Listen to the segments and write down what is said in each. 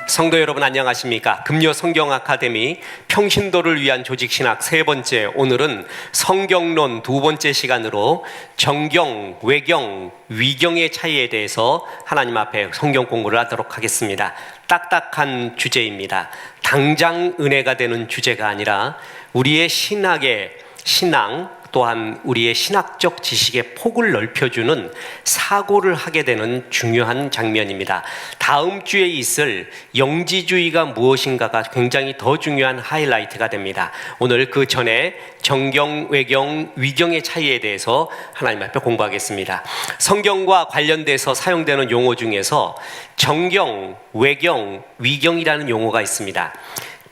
성도 여러분 안녕하십니까? 금요 성경 아카데미 평신도를 위한 조직신학 세 번째, 오늘은 성경론 두 번째 시간으로 정경, 외경, 위경의 차이에 대해서 하나님 앞에 성경 공부를 하도록 하겠습니다. 딱딱한 주제입니다. 당장 은혜가 되는 주제가 아니라 우리의 신앙 또한 우리의 신학적 지식의 폭을 넓혀주는 사고를 하게 되는 중요한 장면입니다. 다음 주에 있을 영지주의가 무엇인가가 굉장히 더 중요한 하이라이트가 됩니다. 오늘 그 전에 정경, 외경, 위경의 차이에 대해서 하나님 앞에 공부하겠습니다. 성경과 관련돼서 사용되는 용어 중에서 정경, 외경, 위경이라는 용어가 있습니다.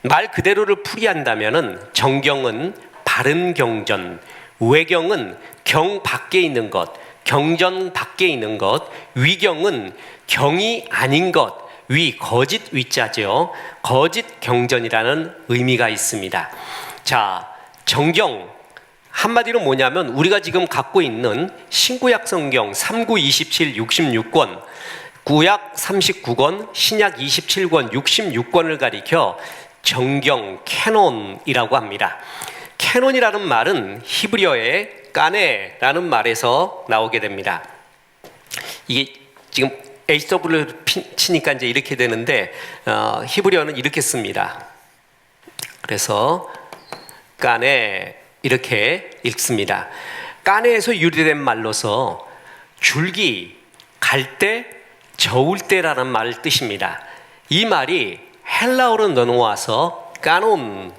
말 그대로를 풀이한다면은 정경은 바른 경전, 외경은 경 밖에 있는 것, 경전 밖에 있는 것, 위경은 경이 아닌 것, 거짓 위자죠. 거짓 경전이라는 의미가 있습니다. 자, 정경 한마디로 뭐냐면 우리가 지금 갖고 있는 신구약 성경 39, 27, 66권, 구약 39권, 신약 27권, 66권을 가리켜 정경, 캐논이라고 합니다. 캐논이라는 말은 히브리어의 까네라는 말에서 나오게 됩니다. 이게 지금 HW를 치니까 이제 이렇게 되는데 히브리어는 이렇게 씁니다. 그래서 까네 이렇게 읽습니다. 까네에서 유래된 말로서 줄기, 갈대, 저을 때라는 말 뜻입니다. 이 말이 헬라어로 넘어와서 까논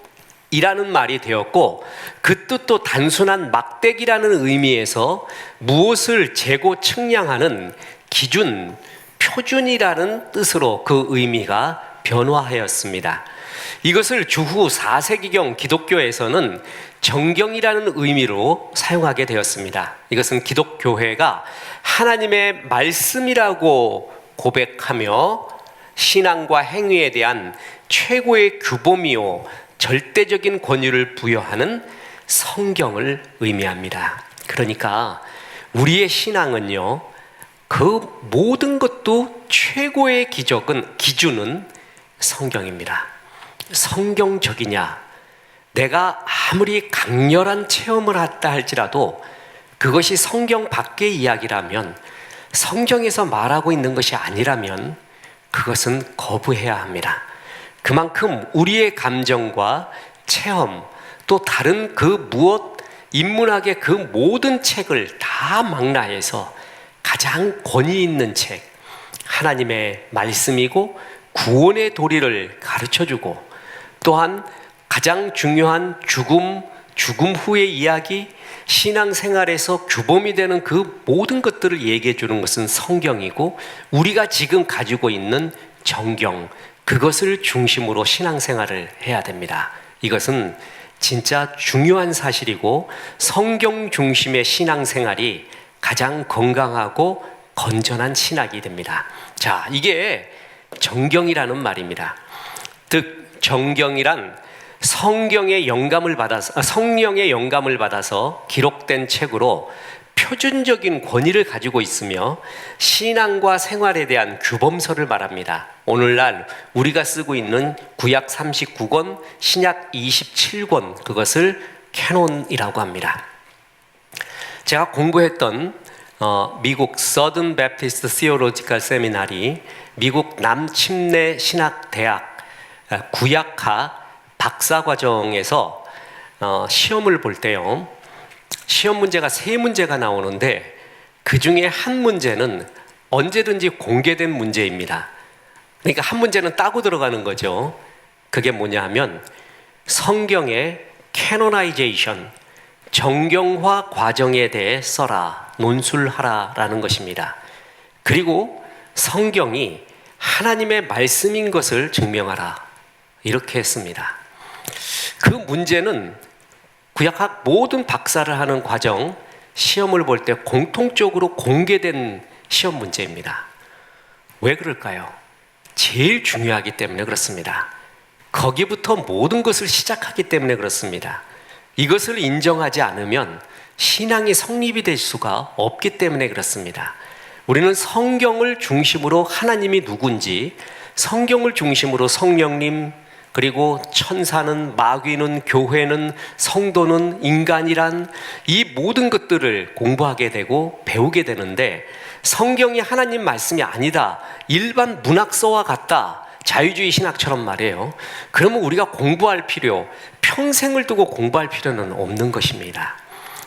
이라는 말이 되었고, 그 뜻도 단순한 막대기라는 의미에서 무엇을 재고 측량하는 기준, 표준이라는 뜻으로 그 의미가 변화하였습니다. 이것을 주후 4세기경 기독교에서는 정경이라는 의미로 사용하게 되었습니다. 이것은 기독교회가 하나님의 말씀이라고 고백하며 신앙과 행위에 대한 최고의 규범이요 절대적인 권위를 부여하는 성경을 의미합니다. 그러니까 우리의 신앙은요, 그 모든 것도 최고의 기준은 성경입니다. 성경적이냐, 내가 아무리 강렬한 체험을 했다 할지라도 그것이 성경 밖의 이야기라면, 성경에서 말하고 있는 것이 아니라면 그것은 거부해야 합니다. 그만큼 우리의 감정과 체험, 또 다른 인문학의 그 모든 책을 다 망라해서 가장 권위 있는 책, 하나님의 말씀이고 구원의 도리를 가르쳐주고, 또한 가장 중요한 죽음 후의 이야기, 신앙생활에서 규범이 되는 그 모든 것들을 얘기해 주는 것은 성경이고, 우리가 지금 가지고 있는 정경, 그것을 중심으로 신앙생활을 해야 됩니다. 이것은 진짜 중요한 사실이고, 성경 중심의 신앙생활이 가장 건강하고 건전한 신학이 됩니다. 자, 이게 정경이라는 말입니다. 즉 정경이란 성령의 영감을 받아서 기록된 책으로 표준적인 권위를 가지고 있으며 신앙과 생활에 대한 규범서를 말합니다. 오늘날 우리가 쓰고 있는 구약 39권, 신약 27권, 그것을 캐논이라고 합니다. 제가 공부했던 미국 Southern Baptist Theological Seminary, 미국 남침내 신학대학 구약학 박사과정에서 시험을 볼 때요, 시험 문제가 3문제가 나오는데 그 중에 한 문제는 언제든지 공개된 문제입니다. 그러니까 한 문제는 따고 들어가는 거죠. 그게 뭐냐 하면 성경의 캐노나이제이션, 정경화 과정에 대해 써라, 논술하라 라는 것입니다. 그리고 성경이 하나님의 말씀인 것을 증명하라, 이렇게 했습니다. 그 문제는 구약학 모든 박사를 하는 과정, 시험을 볼 때 공통적으로 공개된 시험 문제입니다. 왜 그럴까요? 제일 중요하기 때문에 그렇습니다. 거기부터 모든 것을 시작하기 때문에 그렇습니다. 이것을 인정하지 않으면 신앙이 성립이 될 수가 없기 때문에 그렇습니다. 우리는 성경을 중심으로 하나님이 누군지, 성경을 중심으로 성령님, 그리고 천사는, 마귀는, 교회는, 성도는, 인간이란 이 모든 것들을 공부하게 되고 배우게 되는데, 성경이 하나님 말씀이 아니다, 일반 문학서와 같다, 자유주의 신학처럼 말이에요. 그러면 우리가 공부할 필요, 평생을 두고 공부할 필요는 없는 것입니다.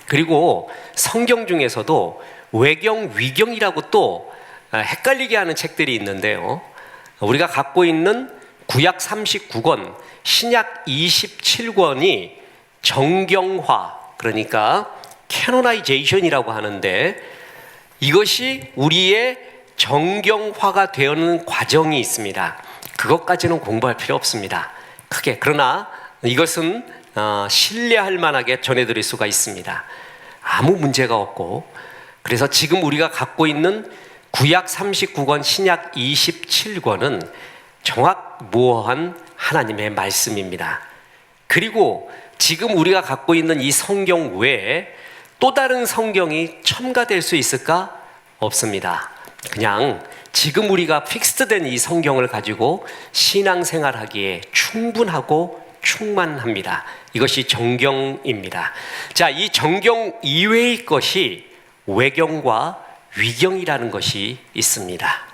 그리고 성경 중에서도 외경, 위경이라고 또 헷갈리게 하는 책들이 있는데요. 우리가 갖고 있는 구약 39권, 신약 27권이 정경화, 그러니까 캐노나이제이션이라고 하는데, 이것이 우리의 정경화가 되는 과정이 있습니다. 그것까지는 공부할 필요 없습니다. 크게. 그러나 이것은 신뢰할 만하게 전해드릴 수가 있습니다. 아무 문제가 없고, 그래서 지금 우리가 갖고 있는 구약 39권, 신약 27권은 정확무어한 하나님의 말씀입니다. 그리고 지금 우리가 갖고 있는 이 성경 외에 또 다른 성경이 첨가될 수 있을까? 없습니다. 그냥 지금 우리가 픽스된 이 성경을 가지고 신앙생활하기에 충분하고 충만합니다. 이것이 정경입니다. 자, 이 정경 이외의 것이 외경과 위경이라는 것이 있습니다.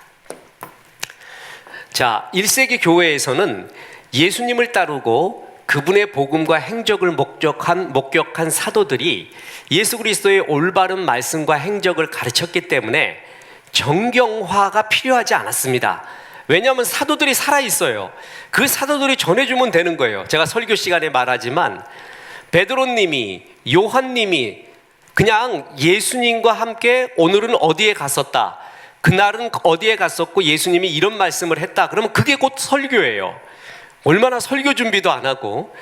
자, 1세기 교회에서는 예수님을 따르고 그분의 복음과 행적을 목격한 사도들이 예수 그리스도의 올바른 말씀과 행적을 가르쳤기 때문에 정경화가 필요하지 않았습니다. 왜냐하면 사도들이 살아있어요. 그 사도들이 전해주면 되는 거예요. 제가 설교 시간에 말하지만 베드로님이, 요한님이 그냥 예수님과 함께 오늘은 어디에 갔었다, 그날은 어디에 갔었고 예수님이 이런 말씀을 했다, 그러면 그게 곧 설교예요. 얼마나 설교 준비도 안 하고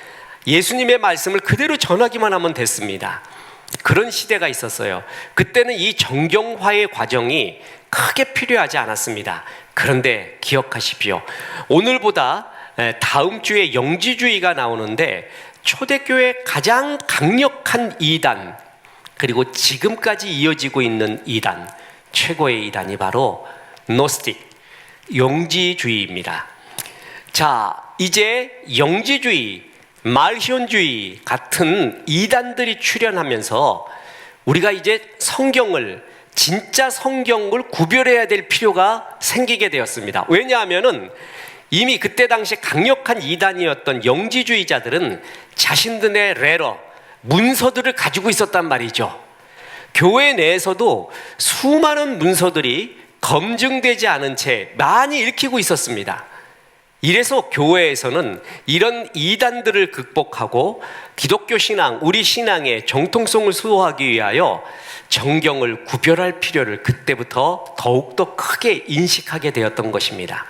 예수님의 말씀을 그대로 전하기만 하면 됐습니다. 그런 시대가 있었어요. 그때는 이 정경화의 과정이 크게 필요하지 않았습니다. 그런데 기억하십시오. 오늘보다 다음 주에 영지주의가 나오는데, 초대교회 가장 강력한 이단, 그리고 지금까지 이어지고 있는 이단, 최고의 이단이 바로 노스틱, 영지주의입니다. 자, 이제 영지주의, 말시온주의 같은 이단들이 출현하면서 우리가 이제 성경을, 진짜 성경을 구별해야 될 필요가 생기게 되었습니다. 왜냐하면은 이미 그때 당시 강력한 이단이었던 영지주의자들은 자신들의 레러, 문서들을 가지고 있었단 말이죠. 교회 내에서도 수많은 문서들이 검증되지 않은 채 많이 읽히고 있었습니다. 이래서 교회에서는 이런 이단들을 극복하고 기독교 신앙, 우리 신앙의 정통성을 수호하기 위하여 정경을 구별할 필요를 그때부터 더욱더 크게 인식하게 되었던 것입니다.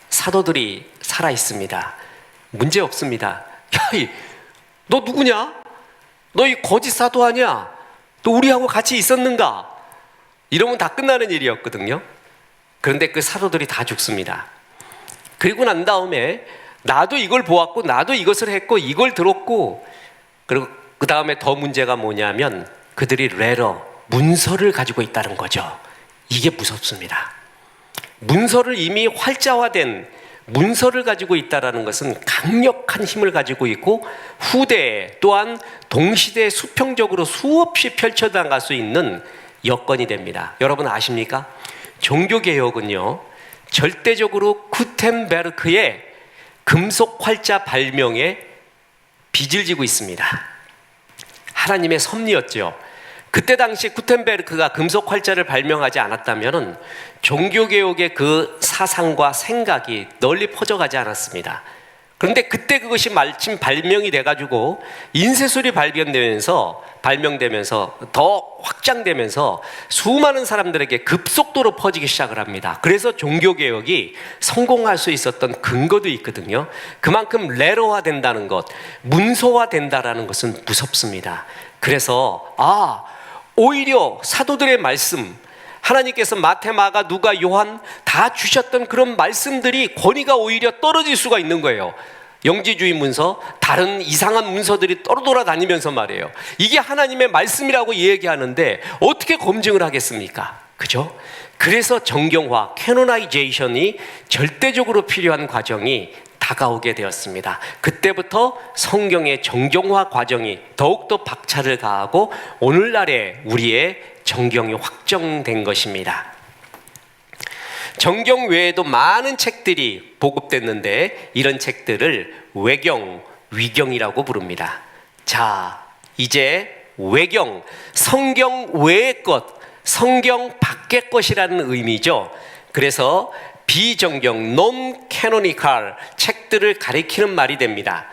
사도들이 살아있습니다. 문제 없습니다. 야, 너 누구냐? 너 이 거짓 사도 아니야? 너 우리하고 같이 있었는가? 이러면 다 끝나는 일이었거든요. 그런데 그 사도들이 다 죽습니다. 그리고 난 다음에 나도 이걸 보았고, 나도 이것을 했고, 이걸 들었고, 그리고 그 다음에 더 문제가 뭐냐면 그들이 레러, 문서를 가지고 있다는 거죠. 이게 무섭습니다. 문서를 이미 활자화된 문서를 가지고 있다는 것은 강력한 힘을 가지고 있고, 후대에 또한 동시대에 수평적으로 수없이 펼쳐나갈 수 있는 여건이 됩니다. 여러분 아십니까? 종교개혁은요, 절대적으로 구텐베르크의 금속 활자 발명에 빚을 지고 있습니다. 하나님의 섭리였죠. 그때 당시 구텐베르크가 금속 활자를 발명하지 않았다면 종교개혁의 그 사상과 생각이 널리 퍼져가지 않았습니다. 그런데 그때 그것이 마침 발명이 돼가지고 인쇄술이 발명되면서 더 확장되면서 수많은 사람들에게 급속도로 퍼지기 시작을 합니다. 그래서 종교개혁이 성공할 수 있었던 근거도 있거든요. 그만큼 레러화 된다는 것, 문서화 된다는 것은 무섭습니다. 그래서 오히려 사도들의 말씀, 하나님께서 마태, 마가, 누가, 요한 다 주셨던 그런 말씀들이 권위가 오히려 떨어질 수가 있는 거예요. 영지주의 문서, 다른 이상한 문서들이 떠돌아다니면서 말이에요. 이게 하나님의 말씀이라고 얘기하는데 어떻게 검증을 하겠습니까? 그죠? 그래서 정경화, 캐노나이제이션이 절대적으로 필요한 과정이 다가오게 되었습니다. 그때부터 성경의 정경화 과정이 더욱더 박차를 가하고 오늘날의 우리의 정경이 확정된 것입니다. 정경 외에도 많은 책들이 보급됐는데 이런 책들을 외경, 위경이라고 부릅니다. 자, 이제 외경, 성경 외의 것, 성경 밖의 것이라는 의미죠. 그래서 비정경, non-canonical 책들을 가리키는 말이 됩니다.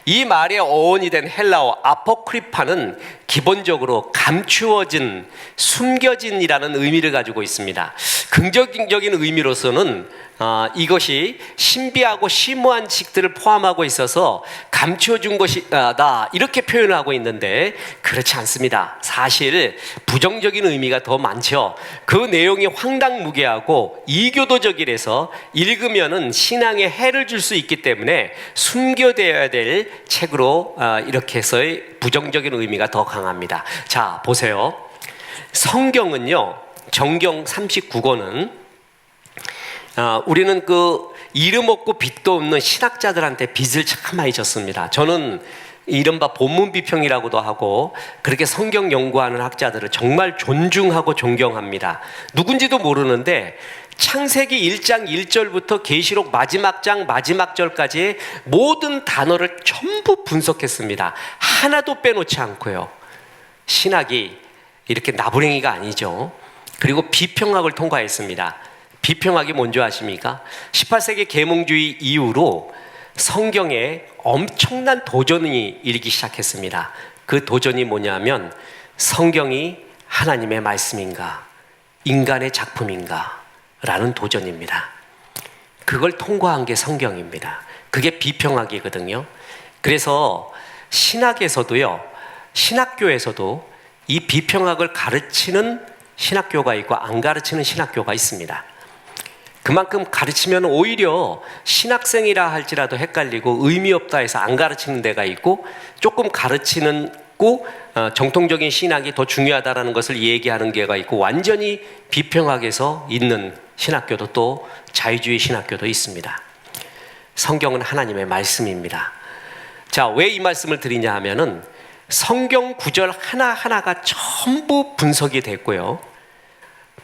이 말의 어원이 된 헬라어 아포크리파는 기본적으로 감추어진, 숨겨진이라는 의미를 가지고 있습니다. 긍정적인 의미로서는 이것이 신비하고 심오한 책들을 포함하고 있어서 감추어준 것이다 이렇게 표현을 하고 있는데 그렇지 않습니다. 사실 부정적인 의미가 더 많죠. 그 내용이 황당무계하고 이교도적이라서 읽으면은 신앙에 해를 줄 수 있기 때문에 숨겨둬야 될 책으로 이렇게 해서의 부정적인 의미가 더 강합니다. 자, 보세요. 성경은요, 정경 39권은 우리는 그 이름 없고 빚도 없는 신학자들한테 빚을 참 많이 졌습니다. 저는 이른바 본문 비평이라고도 하고 그렇게 성경 연구하는 학자들을 정말 존중하고 존경합니다. 누군지도 모르는데 창세기 1장 1절부터 계시록 마지막 장 마지막 절까지의 모든 단어를 전부 분석했습니다. 하나도 빼놓지 않고요. 신학이 이렇게 나부랭이가 아니죠. 그리고 비평학을 통과했습니다. 비평학이 뭔지 아십니까? 18세기 계몽주의 이후로 성경에 엄청난 도전이 일기 시작했습니다. 그 도전이 뭐냐면 성경이 하나님의 말씀인가 인간의 작품인가 라는 도전입니다. 그걸 통과한 게 성경입니다. 그게 비평학이거든요. 그래서 신학에서도요, 신학교에서도 이 비평학을 가르치는 신학교가 있고 안 가르치는 신학교가 있습니다. 그만큼 가르치면 오히려 신학생이라 할지라도 헷갈리고 의미 없다 해서 안 가르치는 데가 있고 조금 가르치는 정통적인 신학이 더 중요하다는 것을 얘기하는 게가 있고 완전히 비평학에서 있는 신학교도 또 자유주의 신학교도 있습니다. 성경은 하나님의 말씀입니다. 자, 왜 이 말씀을 드리냐 하면은 성경 구절 하나하나가 전부 분석이 됐고요.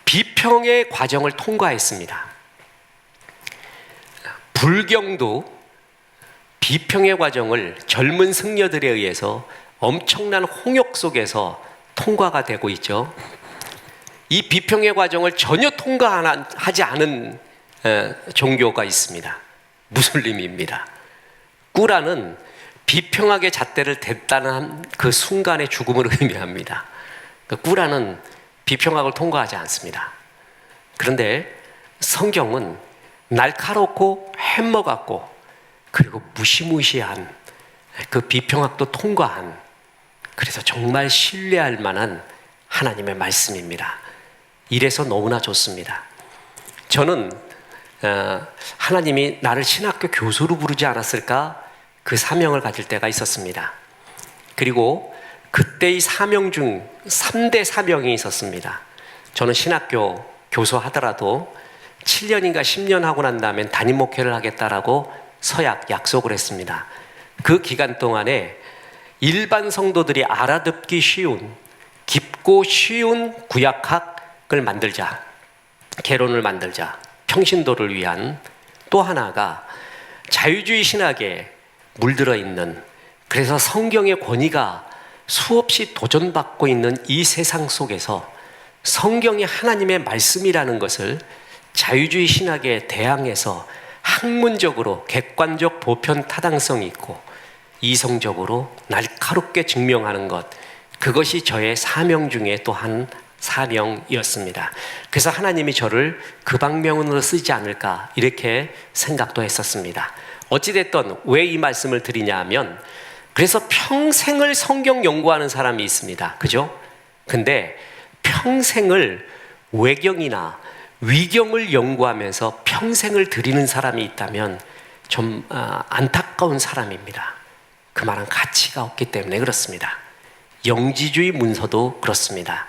비평의 과정을 통과했습니다. 불경도 비평의 과정을 젊은 승려들에 의해서 엄청난 홍역 속에서 통과가 되고 있죠. 이 비평의 과정을 전혀 통과하지 않은 종교가 있습니다. 무슬림입니다. 꾸란은 비평학의 잣대를 댔다는 그 순간의 죽음을 의미합니다. 꾸란은 비평학을 통과하지 않습니다. 그런데 성경은 날카롭고 햄머 같고 그리고 무시무시한 그 비평학도 통과한, 그래서 정말 신뢰할 만한 하나님의 말씀입니다. 이래서 너무나 좋습니다. 저는 하나님이 나를 신학교 교수로 부르지 않았을까 그 사명을 가질 때가 있었습니다. 그리고 그때의 사명 중 3대 사명이 있었습니다. 저는 신학교 교수 하더라도 7년인가 10년 하고 난 다음엔 담임 목회를 하겠다라고 약속을 했습니다. 그 기간 동안에 일반 성도들이 알아듣기 쉬운, 깊고 쉬운 구약학을 만들자, 개론을 만들자, 평신도를 위한, 또 하나가 자유주의 신학에 물들어 있는, 그래서 성경의 권위가 수없이 도전받고 있는 이 세상 속에서 성경이 하나님의 말씀이라는 것을 자유주의 신학에 대항해서 학문적으로 객관적 보편 타당성이 있고 이성적으로 날카롭게 증명하는 것, 그것이 저의 사명 중에 또 한 사명이었습니다. 그래서 하나님이 저를 그 방면으로 쓰지 않을까 이렇게 생각도 했었습니다. 어찌됐든 왜 이 말씀을 드리냐 하면, 그래서 평생을 성경 연구하는 사람이 있습니다. 그죠? 근데 평생을 외경이나 위경을 연구하면서 평생을 드리는 사람이 있다면 좀 안타까운 사람입니다. 그만한 가치가 없기 때문에 그렇습니다. 영지주의 문서도 그렇습니다.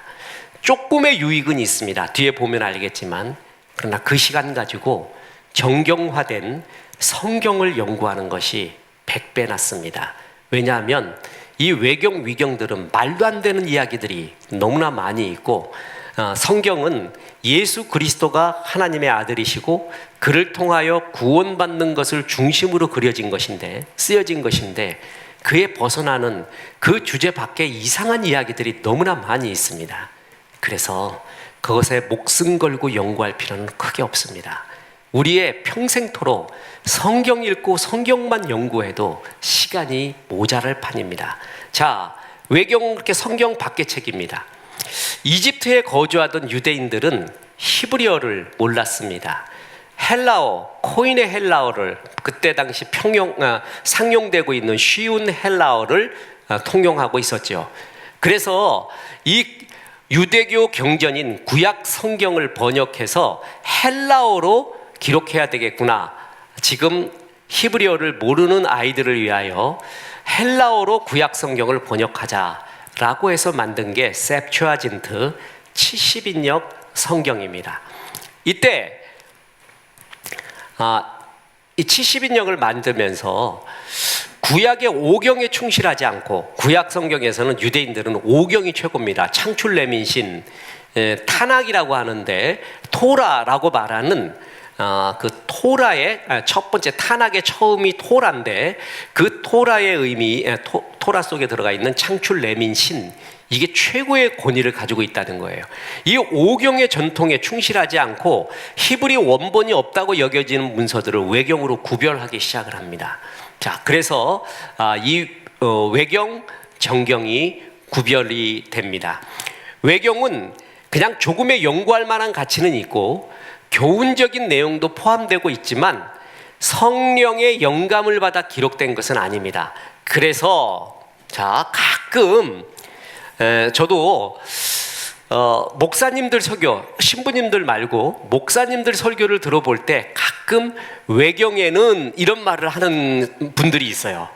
조금의 유익은 있습니다. 뒤에 보면 알겠지만. 그러나 그 시간 가지고 정경화된 성경을 연구하는 것이 100배 낫습니다. 왜냐하면 이 외경 위경들은 말도 안 되는 이야기들이 너무나 많이 있고, 성경은 예수 그리스도가 하나님의 아들이시고 그를 통하여 구원받는 것을 중심으로 쓰여진 것인데 그에 벗어나는 그 주제 밖에 이상한 이야기들이 너무나 많이 있습니다. 그래서 그것에 목숨 걸고 연구할 필요는 크게 없습니다. 우리의 평생토록 성경 읽고 성경만 연구해도 시간이 모자랄 판입니다. 자, 외경은 그렇게 성경 밖의 책입니다. 이집트에 거주하던 유대인들은 히브리어를 몰랐습니다. 헬라어, 코인의 헬라어를, 그때 당시 상용되고 있는 쉬운 헬라어를 통용하고 있었죠. 그래서 이 유대교 경전인 구약 성경을 번역해서 헬라어로 기록해야 되겠구나. 지금 히브리어를 모르는 아이들을 위하여 헬라어로 구약 성경을 번역하자라고 해서 만든 게 셉튜아진트 70인역 성경입니다. 이때 이 70인역을 만들면서 구약의 5경에 충실하지 않고, 구약 성경에서는 유대인들은 5경이 최고입니다. 창출 레민신, 타낙이라고 하는데 토라라고 말하는 그 토라의 첫 번째, 타낙의 처음이 토라인데 그 토라의 의미, 토라 속에 들어가 있는 창출 레민신, 이게 최고의 권위를 가지고 있다는 거예요. 이 5경의 전통에 충실하지 않고 히브리 원본이 없다고 여겨지는 문서들을 외경으로 구별하기 시작을 합니다. 자, 그래서 이 외경, 정경이 구별이 됩니다. 외경은 그냥 조금의 연구할 만한 가치는 있고 교훈적인 내용도 포함되고 있지만 성령의 영감을 받아 기록된 것은 아닙니다. 그래서 가끔 저도 목사님들 설교, 신부님들 말고 목사님들 설교를 들어볼 때 가끔 외경에는 이런 말을 하는 분들이 있어요.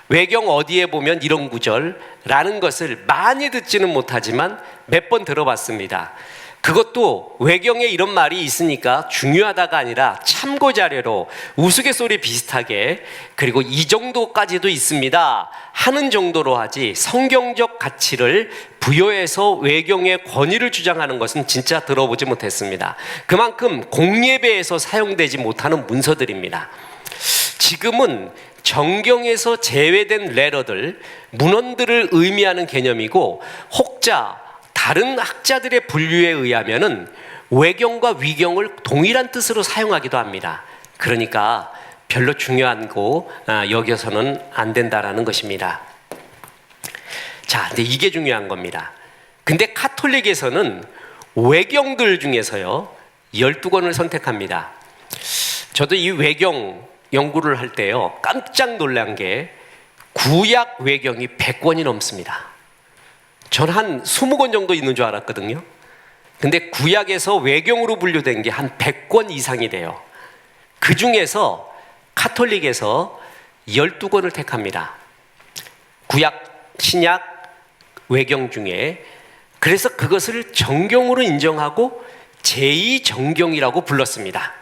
외경 어디에 보면 이런 구절라는 것을 많이 듣지는 못하지만 몇 번 들어봤습니다. 그것도 외경에 이런 말이 있으니까 중요하다가 아니라 참고 자료로 우스갯소리 비슷하게, 그리고 이 정도까지도 있습니다 하는 정도로 하지 성경적 가치를 부여해서 외경의 권위를 주장하는 것은 진짜 들어보지 못했습니다. 그만큼 공예배에서 사용되지 못하는 문서들입니다. 지금은 정경에서 제외된 레러들, 문헌들을 의미하는 개념이고, 혹자 다른 학자들의 분류에 의하면은 외경과 위경을 동일한 뜻으로 사용하기도 합니다. 그러니까 별로 중요한 거 여겨서는 안 된다라는 것입니다. 자, 근데 이게 중요한 겁니다. 근데 카톨릭에서는 외경들 중에서요 12권을 선택합니다. 저도 이 외경 연구를 할 때요 깜짝 놀란 게 구약 외경이 100권이 넘습니다. 전 한 20권 정도 있는 줄 알았거든요. 근데 구약에서 외경으로 분류된 게 한 100권 이상이 돼요. 그 중에서 카톨릭에서 12권을 택합니다. 구약, 신약, 외경 중에. 그래서 그것을 정경으로 인정하고 제2정경이라고 불렀습니다.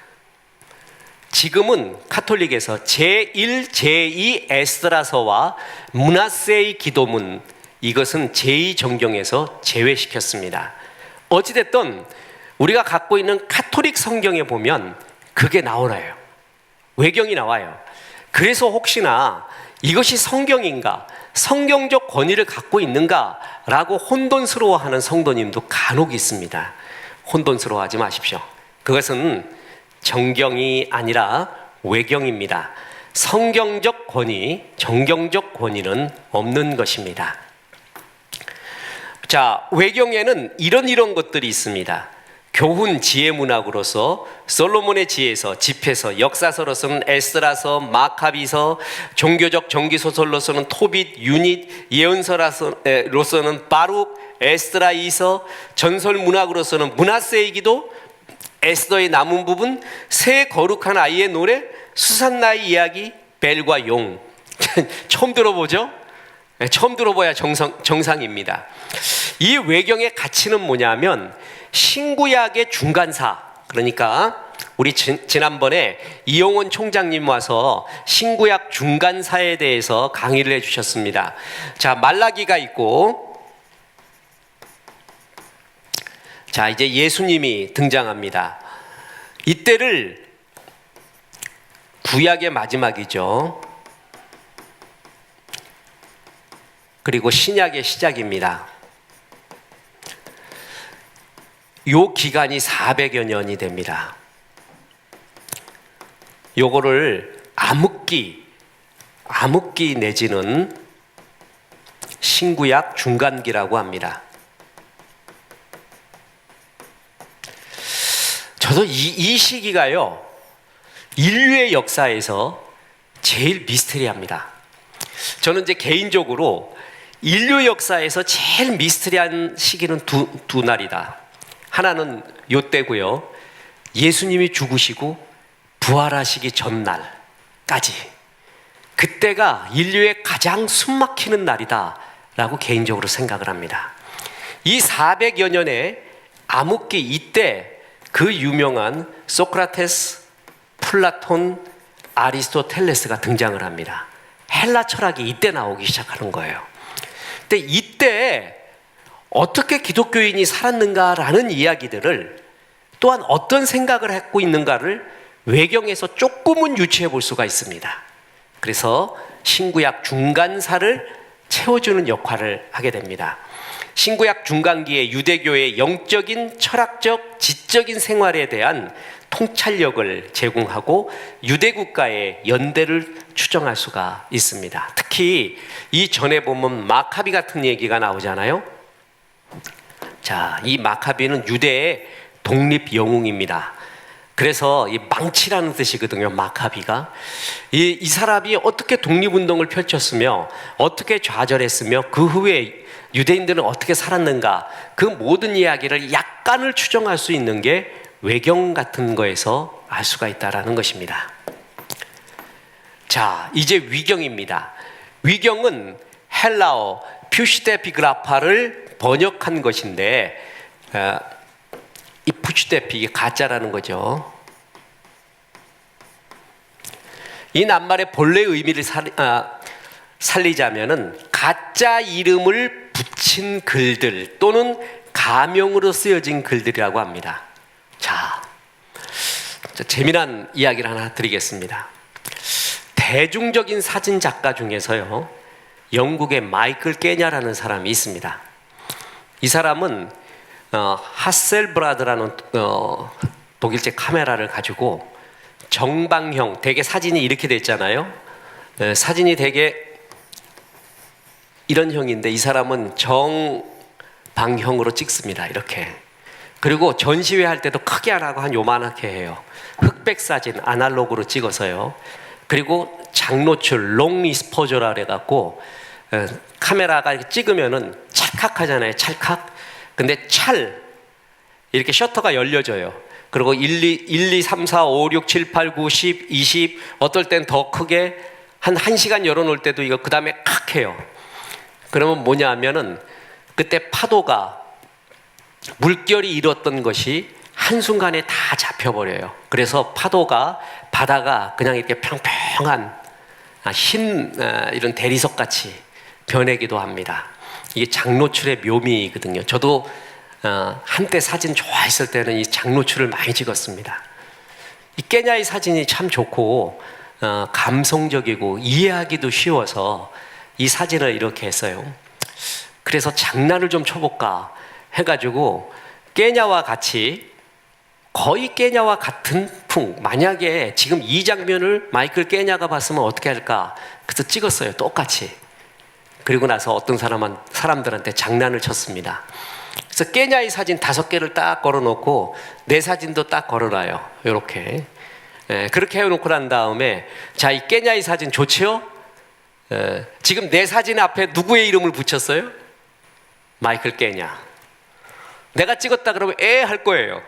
지금은 카톨릭에서 제1, 제2 에스드라서와 문하세의 기도문, 이것은 제2정경에서 제외시켰습니다. 어찌됐든 우리가 갖고 있는 카톨릭 성경에 보면 그게 나오나요? 외경이 나와요. 그래서 혹시나 이것이 성경인가, 성경적 권위를 갖고 있는가 라고 혼돈스러워하는 성도님도 간혹 있습니다. 혼돈스러워하지 마십시오. 그것은 정경이 아니라 외경입니다. 성경적 권위, 정경적 권위는 없는 것입니다. 자, 외경에는 이런 것들이 있습니다. 교훈 지혜 문학으로서 솔로몬의 지혜서, 집회서, 역사서로서는 에스라서, 마카비서, 종교적 정기소설로서는 토빗, 유닛, 예언서로서는 바룩, 에스라이서, 전설 문학으로서는 문하세의 기도, 에스더의 남은 부분, 새 거룩한 아이의 노래, 수산나의 이야기, 벨과 용. 처음 들어보죠? 처음 들어봐야 정상입니다. 이 외경의 가치는 뭐냐면 신구약의 중간사, 그러니까 우리 지난번에 이용원 총장님 와서 신구약 중간사에 대해서 강의를 해주셨습니다. 자, 말라기가 있고, 자, 이제 예수님이 등장합니다. 이때를 구약의 마지막이죠. 그리고 신약의 시작입니다. 요 기간이 400여 년이 됩니다. 요거를 암흑기 내지는 신구약 중간기라고 합니다. 저도 이 시기가요, 인류의 역사에서 제일 미스테리합니다. 저는 이제 개인적으로 인류 역사에서 제일 미스테리한 시기는 두 날이다. 하나는 요때고요, 예수님이 죽으시고 부활하시기 전날까지, 그때가 인류의 가장 숨막히는 날이다 라고 개인적으로 생각을 합니다. 이 400여 년의 암흑기, 이때 그 유명한 소크라테스, 플라톤, 아리스토텔레스가 등장을 합니다. 헬라 철학이 이때 나오기 시작하는 거예요. 근데 이때 어떻게 기독교인이 살았는가라는 이야기들을, 또한 어떤 생각을 갖고 있는가를 외경에서 조금은 유추해 볼 수가 있습니다. 그래서 신구약 중간사를 채워주는 역할을 하게 됩니다. 신구약 중간기에 유대교의 영적인, 철학적, 지적인 생활에 대한 통찰력을 제공하고 유대국가의 연대를 추정할 수가 있습니다. 특히 이 전에 보면 마카비 같은 얘기가 나오잖아요. 자, 이 마카비는 유대의 독립 영웅입니다. 그래서 이 망치라는 뜻이거든요. 마카비가 이 사람이 어떻게 독립운동을 펼쳤으며 어떻게 좌절했으며 그 후에 유대인들은 어떻게 살았는가, 그 모든 이야기를 약간을 추정할 수 있는 게 외경 같은 거에서 알 수가 있다라는 것입니다. 자, 이제 위경입니다. 위경은 헬라어 퓨시데피그라파를 번역한 것인데, 이 퓨시데피, 이게 가짜라는 거죠. 이 낱말의 본래 의미를 살리자면은 가짜 이름을 붙인 글들 또는 가명으로 쓰여진 글들이라고 합니다. 자, 재미난 이야기를 하나 드리겠습니다. 대중적인 사진 작가 중에서요, 영국의 마이클 깨냐라는 사람이 있습니다. 이 사람은 하셀브라드라는 독일제 카메라를 가지고 정방형, 대개 사진이 이렇게 돼 있잖아요. 사진이 대개 이런 형인데 이 사람은 정방형으로 찍습니다. 이렇게. 그리고 전시회 할 때도 크게 안 하고 한 요만하게 해요. 흑백 사진 아날로그로 찍어서요. 그리고 장노출 롱 익스포저라 그래갖고 카메라가 이렇게 찍으면은 찰칵하잖아요. 찰칵. 근데 이렇게 셔터가 열려져요. 그리고 1, 2, 3, 4, 5, 6, 7, 8, 9, 10, 20, 어떨 땐 더 크게 한 1시간 열어놓을 때도 이거 그 다음에 칵 해요. 그러면 뭐냐 하면은 그때 파도가, 물결이 일었던 것이 한순간에 다 잡혀버려요. 그래서 바다가 그냥 이렇게 평평한 흰 이런 대리석 같이 변하기도 합니다. 이게 장노출의 묘미거든요. 저도 한때 사진 좋아했을 때는 이 장노출을 많이 찍었습니다. 이 깨냐의 사진이 참 좋고 감성적이고 이해하기도 쉬워서 이 사진을 이렇게 했어요. 그래서 장난을 좀 쳐볼까 해가지고 깨냐와 같이, 거의 깨냐와 같은 풍, 만약에 지금 이 장면을 마이클 깨냐가 봤으면 어떻게 할까, 그래서 찍었어요. 똑같이. 그리고 나서 어떤 사람들한테 장난을 쳤습니다. 그래서 깨냐의 사진 5개를 딱 걸어놓고 내 사진도 딱 걸어놔요. 이렇게. 그렇게 해놓고 난 다음에, 자, 이 깨냐의 사진 좋지요? 지금 내 사진 앞에 누구의 이름을 붙였어요? 마이클 깨냐. 내가 찍었다 그러면 할 거예요.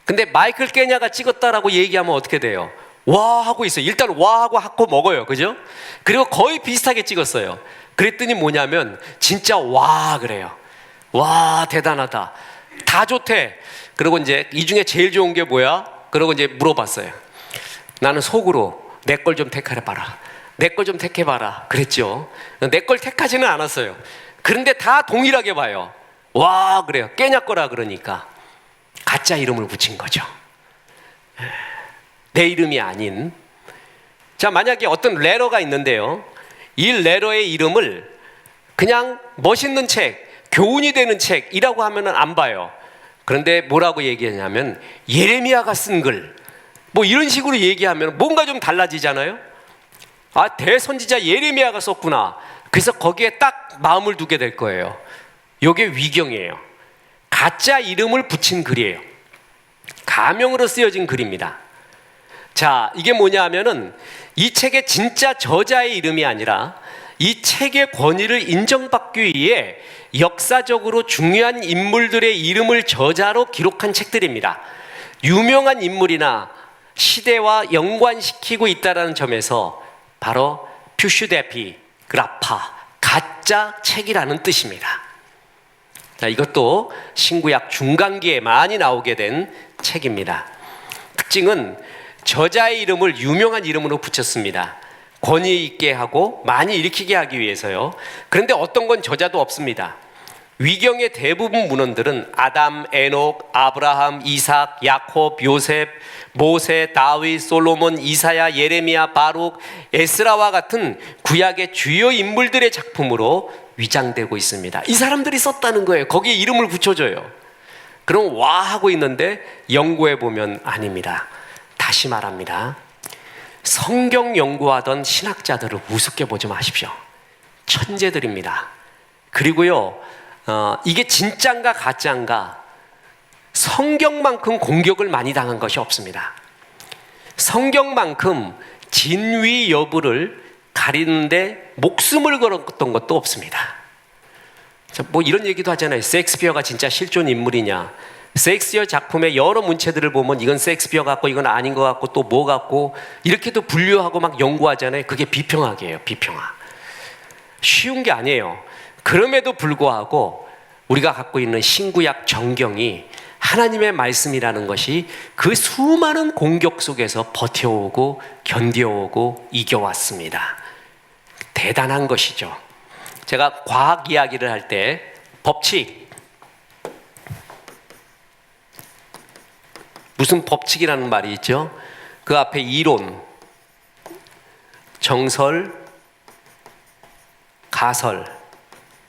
근데 마이클 깨냐가 찍었다라고 얘기하면 어떻게 돼요? 와 하고 있어요. 일단 와 하고 먹어요. 그죠? 그리고 거의 비슷하게 찍었어요. 그랬더니 뭐냐면 진짜 와 그래요. 와, 대단하다. 다 좋대. 그리고 이제 이 중에 제일 좋은 게 뭐야? 그러고 이제 물어봤어요. 나는 속으로 내 걸 좀 택해봐라. 내 걸 좀 택해봐라. 그랬죠. 내 걸 택하지는 않았어요. 그런데 다 동일하게 봐요. 와, 그래요. 깨냐 거라 그러니까 가짜 이름을 붙인 거죠. 내 이름이 아닌. 자, 만약에 어떤 레러가 있는데요. 이 레러의 이름을 그냥 멋있는 책, 교훈이 되는 책이라고 하면 안 봐요. 그런데 뭐라고 얘기하냐면 예레미야가 쓴 글, 뭐 이런 식으로 얘기하면 뭔가 좀 달라지잖아요. 아, 대선지자 예레미야가 썼구나. 그래서 거기에 딱 마음을 두게 될 거예요. 이게 위경이에요. 가짜 이름을 붙인 글이에요. 가명으로 쓰여진 글입니다. 자, 이게 뭐냐 하면은 이 책의 진짜 저자의 이름이 아니라 이 책의 권위를 인정받기 위해 역사적으로 중요한 인물들의 이름을 저자로 기록한 책들입니다. 유명한 인물이나 시대와 연관시키고 있다는 점에서 바로 퓨슈데피 그라파, 가짜 책이라는 뜻입니다. 자, 이것도 신구약 중간기에 많이 나오게 된 책입니다. 특징은 저자의 이름을 유명한 이름으로 붙였습니다. 권위 있게 하고 많이 일으키게 하기 위해서요. 그런데 어떤 건 저자도 없습니다. 위경의 대부분 문헌들은 아담, 에녹, 아브라함, 이삭, 야콥, 요셉, 모세, 다윗, 솔로몬, 이사야, 예레미야, 바룩, 에스라와 같은 구약의 주요 인물들의 작품으로 위장되고 있습니다. 이 사람들이 썼다는 거예요. 거기에 이름을 붙여줘요. 그럼 와 하고 있는데 연구해 보면 아닙니다. 다시 말합니다. 성경 연구하던 신학자들을 우습게 보지 마십시오. 천재들입니다. 그리고요, 이게 진짠가 가짜인가 성경만큼 공격을 많이 당한 것이 없습니다. 성경만큼 진위 여부를 가리는데 목숨을 걸었던 것도 없습니다. 뭐 이런 얘기도 하잖아요. 셰익스피어가 진짜 실존 인물이냐. 셰익스피어 작품의 여러 문체들을 보면 이건 셰익스피어 같고 이건 아닌 것 같고 또 뭐 같고 이렇게도 분류하고 막 연구하잖아요. 그게 비평학이에요. 비평학. 쉬운 게 아니에요. 그럼에도 불구하고 우리가 갖고 있는 신구약 정경이 하나님의 말씀이라는 것이 그 수많은 공격 속에서 버텨오고 견뎌오고 이겨왔습니다. 대단한 것이죠. 제가 과학 이야기를 할 때 법칙, 무슨 법칙이라는 말이 있죠? 그 앞에 이론, 정설, 가설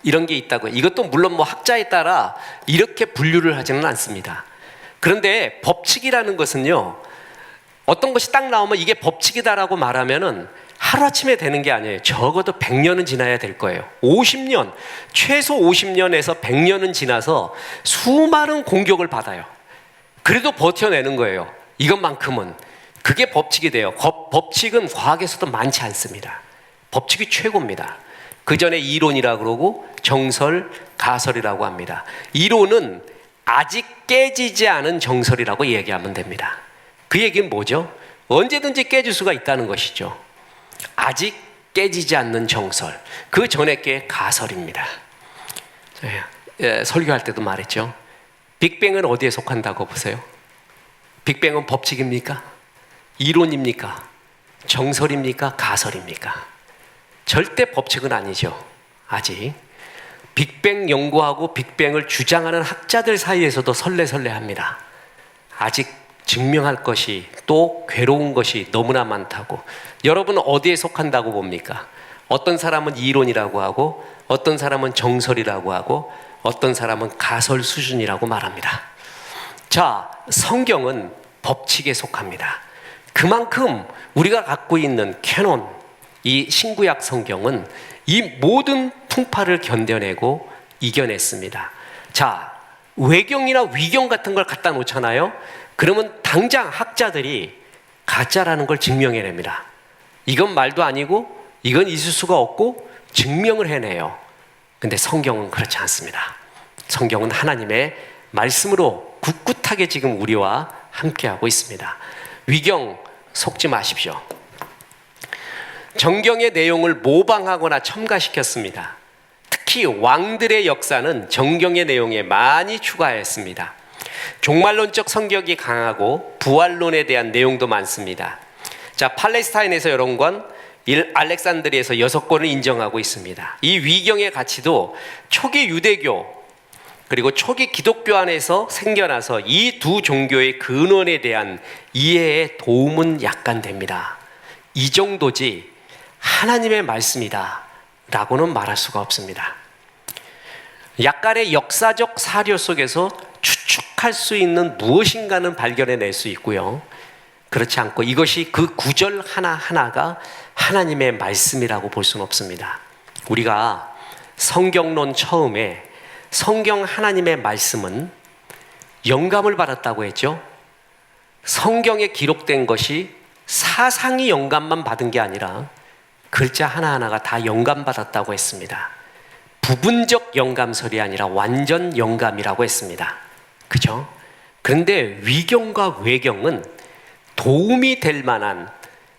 이런 게 있다고요. 이것도 물론 뭐 학자에 따라 이렇게 분류를 하지는 않습니다. 그런데 법칙이라는 것은요, 어떤 것이 딱 나오면 이게 법칙이다라고 말하면은 하루아침에 되는 게 아니에요. 적어도 100년은 지나야 될 거예요. 50년, 최소 50년에서 100년은 지나서 수많은 공격을 받아요. 그래도 버텨내는 거예요. 이것만큼은. 그게 법칙이 돼요. 법칙은 과학에서도 많지 않습니다. 법칙이 최고입니다. 그 전에 이론이라고 그러고 정설, 가설이라고 합니다. 이론은 아직 깨지지 않은 정설이라고 얘기하면 됩니다. 그 얘기는 뭐죠? 언제든지 깨질 수가 있다는 것이죠. 아직 깨지지 않는 정설, 그 전에 게 가설입니다. 설교할 때도 말했죠. 빅뱅은 어디에 속한다고 보세요? 빅뱅은 법칙입니까? 이론입니까? 정설입니까? 가설입니까? 절대 법칙은 아니죠. 아직. 빅뱅 연구하고 빅뱅을 주장하는 학자들 사이에서도 설레설레합니다. 아직 증명할 것이 또 괴로운 것이 너무나 많다고. 여러분은 어디에 속한다고 봅니까? 어떤 사람은 이론이라고 하고 어떤 사람은 정설이라고 하고 어떤 사람은 가설 수준이라고 말합니다. 자, 성경은 법칙에 속합니다. 그만큼 우리가 갖고 있는 캐논, 이 신구약 성경은 이 모든 풍파를 견뎌내고 이겨냈습니다. 자, 외경이나 위경 같은 걸 갖다 놓잖아요. 그러면 당장 학자들이 가짜라는 걸 증명해냅니다. 이건 말도 아니고 이건 있을 수가 없고 증명을 해내요. 근데 성경은 그렇지 않습니다. 성경은 하나님의 말씀으로 굳굳하게 지금 우리와 함께하고 있습니다. 위경 속지 마십시오. 정경의 내용을 모방하거나 첨가시켰습니다. 특히 특히 왕들의 역사는 정경의 내용에 많이 추가했습니다. 종말론적 성격이 강하고 부활론에 대한 내용도 많습니다. 자, 팔레스타인에서 여러 권, 알렉산드리아에서 6권을 인정하고 있습니다. 이 위경의 가치도 초기 유대교 그리고 초기 기독교 안에서 생겨나서 이 두 종교의 근원에 대한 이해에 도움은 약간 됩니다. 이 정도지 하나님의 말씀이다 라고는 말할 수가 없습니다. 약간의 역사적 사료 속에서 추측할 수 있는 무엇인가는 발견해낼 수 있고요. 그렇지 않고 이것이 그 구절 하나하나가 하나님의 말씀이라고 볼 수는 없습니다. 우리가 성경론 처음에 성경 하나님의 말씀은 영감을 받았다고 했죠. 성경에 기록된 것이 사상이 영감만 받은 게 아니라 글자 하나하나가 다 영감받았다고 했습니다. 부분적 영감설이 아니라 완전 영감이라고 했습니다. 그죠? 그런데 위경과 외경은 도움이 될 만한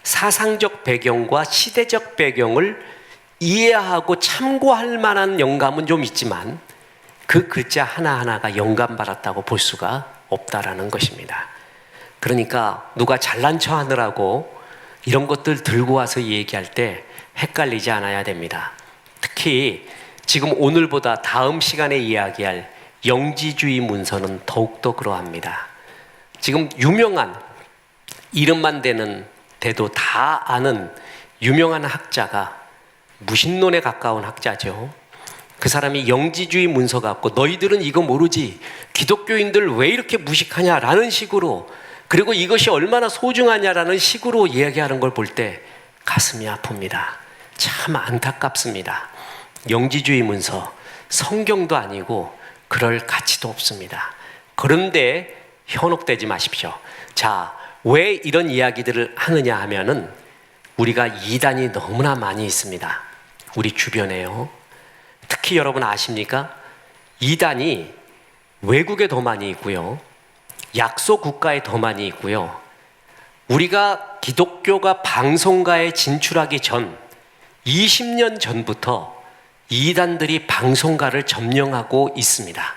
사상적 배경과 시대적 배경을 이해하고 참고할 만한 영감은 좀 있지만 그 글자 하나하나가 영감받았다고 볼 수가 없다라는 것입니다. 그러니까 누가 잘난 척 하느라고 이런 것들 들고 와서 얘기할 때 헷갈리지 않아야 됩니다. 특히 지금 오늘보다 다음 시간에 이야기할 영지주의 문서는 더욱더 그러합니다. 지금 유명한 이름만 대도 다 아는 유명한 학자가 무신론에 가까운 학자죠. 그 사람이 영지주의 문서 갖고 너희들은 이거 모르지, 기독교인들 왜 이렇게 무식하냐라는 식으로, 그리고 이것이 얼마나 소중하냐라는 식으로 이야기하는 걸 볼 때 가슴이 아픕니다. 참 안타깝습니다. 영지주의 문서, 성경도 아니고 그럴 가치도 없습니다. 그런데 현혹되지 마십시오. 자, 왜 이런 이야기들을 하느냐 하면은 우리가 이단이 너무나 많이 있습니다. 우리 주변에요. 특히 여러분 아십니까? 이단이 외국에 더 많이 있고요. 약소 국가에 더 많이 있고요. 우리가 기독교가 방송가에 진출하기 전 20년 전부터 이단들이 방송가를 점령하고 있습니다.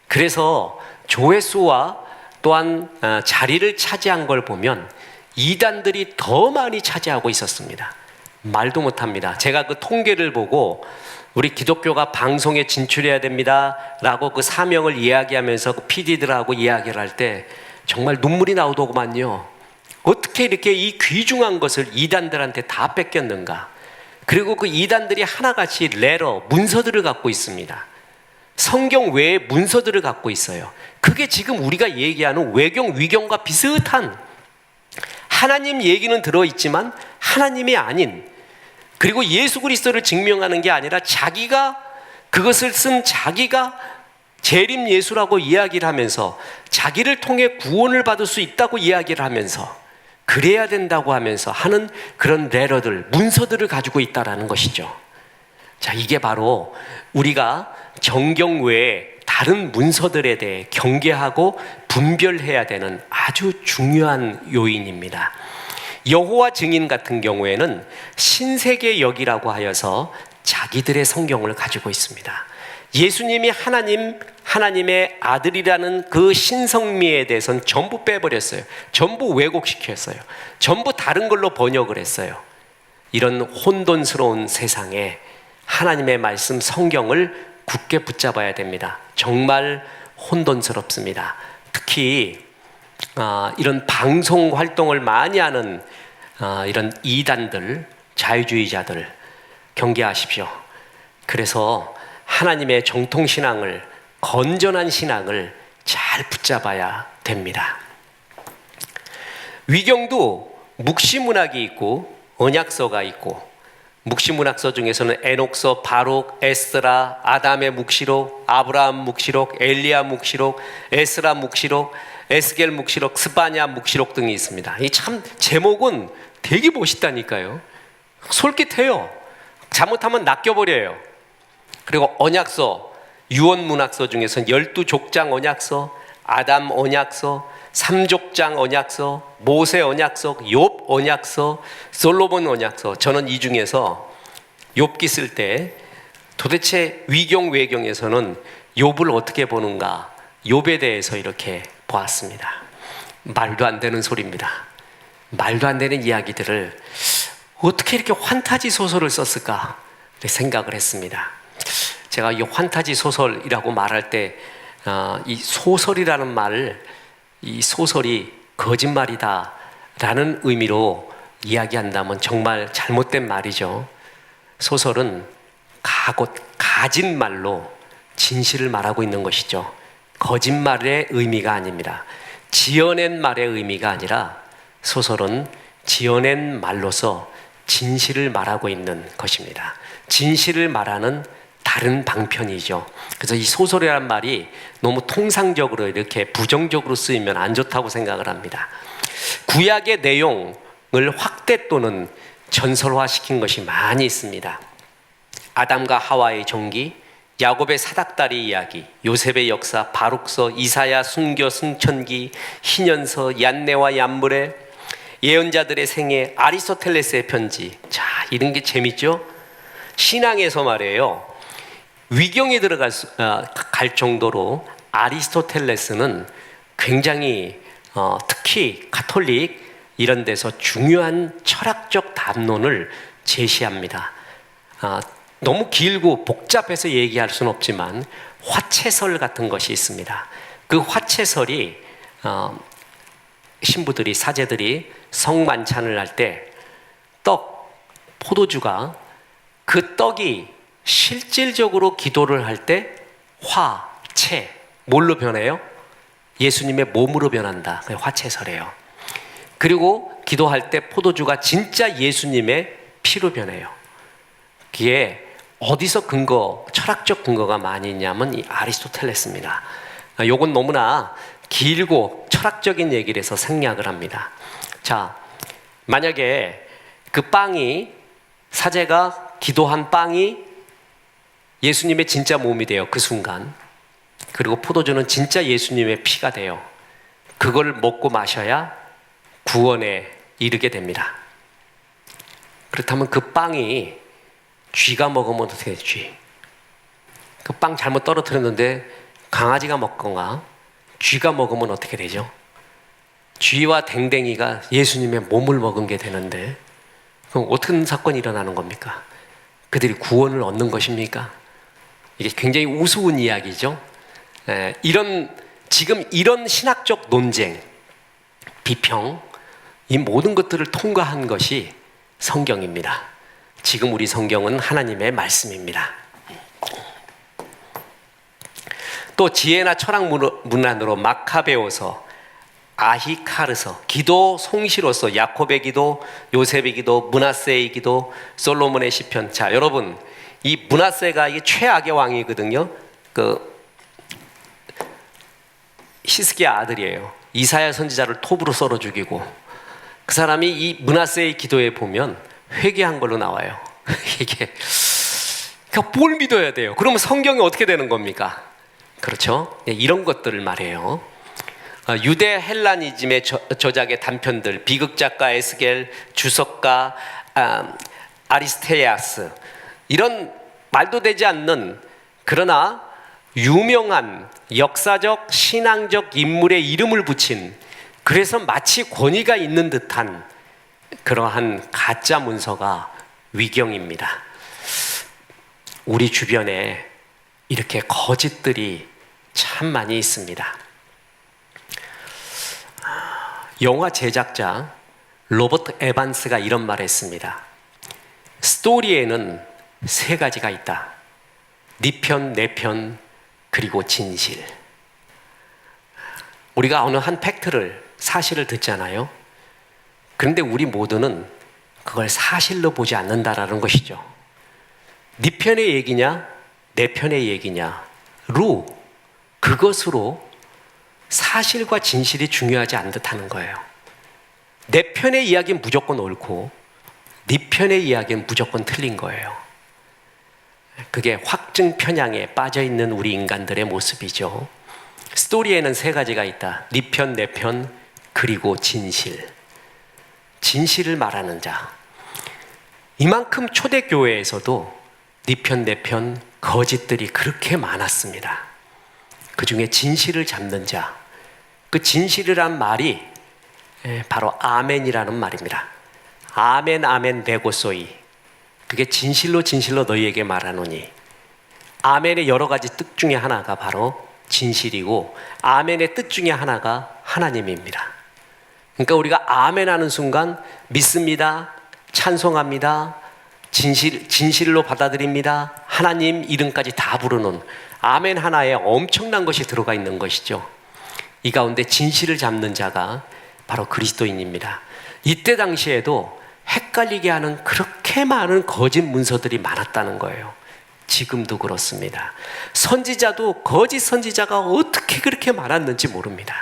그래서 조회수와 또한 자리를 차지한 걸 보면 이단들이 더 많이 차지하고 있었습니다. 말도 못합니다. 제가 그 통계를 보고 우리 기독교가 방송에 진출해야 됩니다 라고 그 사명을 이야기하면서 그 PD들하고 이야기를 할 때 정말 눈물이 나오더구만요. 어떻게 이렇게 이 귀중한 것을 이단들한테 다 뺏겼는가. 그리고 그 이단들이 하나같이 레러, 문서들을 갖고 있습니다. 성경 외에 문서들을 갖고 있어요. 그게 지금 우리가 얘기하는 외경, 위경과 비슷한, 하나님 얘기는 들어있지만 하나님이 아닌, 그리고 예수 그리스도를 증명하는 게 아니라 자기가 그것을 쓴 자기가 재림 예수라고 이야기를 하면서 자기를 통해 구원을 받을 수 있다고 이야기를 하면서 그래야 된다고 하면서 하는 그런 레러들, 문서들을 가지고 있다라는 것이죠. 자, 이게 바로 우리가 정경 외에 다른 문서들에 대해 경계하고 분별해야 되는 아주 중요한 요인입니다. 여호와 증인 같은 경우에는 신세계 역이라고 하여서 자기들의 성경을 가지고 있습니다. 예수님이 하나님의 아들이라는 그 신성미에 대해서는 전부 빼버렸어요. 전부 왜곡시켰어요. 전부 다른 걸로 번역을 했어요. 이런 혼돈스러운 세상에 하나님의 말씀 성경을 굳게 붙잡아야 됩니다. 정말 혼돈스럽습니다. 특히 이런 방송 활동을 많이 하는 이런 이단들, 자유주의자들 경계하십시오. 그래서 하나님의 정통신앙을, 건전한 신앙을 잘 붙잡아야 됩니다. 위경도 묵시문학이 있고 언약서가 있고, 묵시문학서 중에서는 에녹서, 바록, 에스라, 아담의 묵시록, 아브라함 묵시록, 엘리야 묵시록, 에스라 묵시록, 에스겔 묵시록, 스바냐 묵시록 등이 있습니다. 이 참 제목은 되게 멋있다니까요. 솔깃해요. 잘못하면 낚여버려요. 그리고 언약서, 유언문학서 중에서는 12족장 언약서, 아담 언약서, 3족장 언약서, 모세 언약서, 욥 언약서, 솔로몬 언약서. 저는 이 중에서 욥기 쓸 때 도대체 위경 외경에서는 욥을 어떻게 보는가? 욥에 대해서 이렇게 보았습니다. 말도 안 되는 소리입니다. 말도 안 되는 이야기들을 어떻게 이렇게 환타지 소설을 썼을까 생각을 했습니다. 제가 이 환타지 소설이라고 말할 때 이 소설이라는 말을, 이 소설이 거짓말이다 라는 의미로 이야기한다면 정말 잘못된 말이죠. 소설은 가진 말로 진실을 말하고 있는 것이죠. 거짓말의 의미가 아닙니다. 지어낸 말의 의미가 아니라 소설은 지어낸 말로서 진실을 말하고 있는 것입니다. 진실을 말하는 다른 방편이죠. 그래서 이 소설이라는 말이 너무 통상적으로 이렇게 부정적으로 쓰이면 안 좋다고 생각을 합니다. 구약의 내용을 확대 또는 전설화시킨 것이 많이 있습니다. 아담과 하와의 종기, 야곱의 사닥다리 이야기, 요셉의 역사, 바룩서, 이사야 순교 승천기, 희년서, 얀네와 얀물의 예언자들의 생애, 아리스토텔레스의 편지. 자, 이런 게 재밌죠? 신앙에서 말이에요. 위경에 갈 정도로 아리스토텔레스는 굉장히 특히 가톨릭 이런 데서 중요한 철학적 담론을 제시합니다. 너무 길고 복잡해서 얘기할 수는 없지만 화채설 같은 것이 있습니다. 그 화채설이 신부들이, 사제들이 성만찬을 할 때 포도주가 그 떡이 실질적으로 기도를 할 때 화채, 뭘로 변해요? 예수님의 몸으로 변한다. 그게 화채설이에요. 그리고 기도할 때 포도주가 진짜 예수님의 피로 변해요. 그게 어디서 철학적 근거가 많이 있냐면 이 아리스토텔레스입니다. 요건 너무나 길고 철학적인 얘기를 해서 생략을 합니다. 자, 만약에 그 빵이, 사제가 기도한 빵이 예수님의 진짜 몸이 돼요. 그 순간. 그리고 포도주는 진짜 예수님의 피가 돼요. 그걸 먹고 마셔야 구원에 이르게 됩니다. 그렇다면 그 빵이 쥐가 먹으면 어떻게 돼요? 쥐. 그 빵 잘못 떨어뜨렸는데 강아지가 먹거나 쥐가 먹으면 어떻게 되죠? 쥐와 댕댕이가 예수님의 몸을 먹은 게 되는데 그럼 어떤 사건이 일어나는 겁니까? 그들이 구원을 얻는 것입니까? 이게 굉장히 우스운 이야기죠. 지금 이런 신학적 논쟁, 비평, 이 모든 것들을 통과한 것이 성경입니다. 지금 우리 성경은 하나님의 말씀입니다. 또 지혜나 철학 문안으로 마카베오서, 아히카르서, 기도 송시로서 야곱의 기도, 요셉의 기도, 므낫세의 기도, 솔로몬의 시편. 자, 여러분, 이 므낫세가 이게 최악의 왕이거든요. 히스기야 아들이에요. 이사야 선지자를 톱으로 썰어 죽이고, 그 사람이 이 므낫세의 기도에 보면 회개한 걸로 나와요. 이게 그러니까 뭘 믿어야 돼요? 그러면 성경이 어떻게 되는 겁니까? 그렇죠? 네, 이런 것들을 말해요. 유대 헬라니즘의 저작의 단편들, 비극 작가 에스겔, 주석가 아리스테야스, 이런 말도 되지 않는 그러나 유명한 역사적 신앙적 인물의 이름을 붙인, 그래서 마치 권위가 있는 듯한 그러한 가짜 문서가 위경입니다. 우리 주변에 이렇게 거짓들이 참 많이 있습니다. 영화 제작자 로버트 에반스가 이런 말을 했습니다. 스토리에는 세 가지가 있다. 네 편, 내 편, 그리고 진실. 우리가 어느 한 팩트를, 사실을 듣잖아요. 그런데 우리 모두는 그걸 사실로 보지 않는다라는 것이죠. 네 편의 얘기냐, 내 편의 얘기냐로, 그것으로 사실과 진실이 중요하지 않은 듯하는 거예요. 내 편의 이야기는 무조건 옳고 네 편의 이야기는 무조건 틀린 거예요. 그게 확증 편향에 빠져있는 우리 인간들의 모습이죠. 스토리에는 세 가지가 있다. 네 편, 내 편, 그리고 진실. 진실을 말하는 자. 이만큼 초대교회에서도 네 편, 내 편, 거짓들이 그렇게 많았습니다. 그 중에 진실을 잡는 자, 그 진실이란 말이 바로 아멘이라는 말입니다. 아멘 아멘 베고소이, 그게 진실로 진실로 너희에게 말하노니. 아멘의 여러 가지 뜻 중에 하나가 바로 진실이고, 아멘의 뜻 중에 하나가 하나님입니다. 그러니까 우리가 아멘 하는 순간 믿습니다, 찬송합니다, 진실로 받아들입니다, 하나님 이름까지 다 부르는 아멘 하나에 엄청난 것이 들어가 있는 것이죠. 이 가운데 진실을 잡는 자가 바로 그리스도인입니다. 이때 당시에도 헷갈리게 하는 그렇게 많은 거짓 문서들이 많았다는 거예요. 지금도 그렇습니다. 선지자도 거짓 선지자가 어떻게 그렇게 많았는지 모릅니다.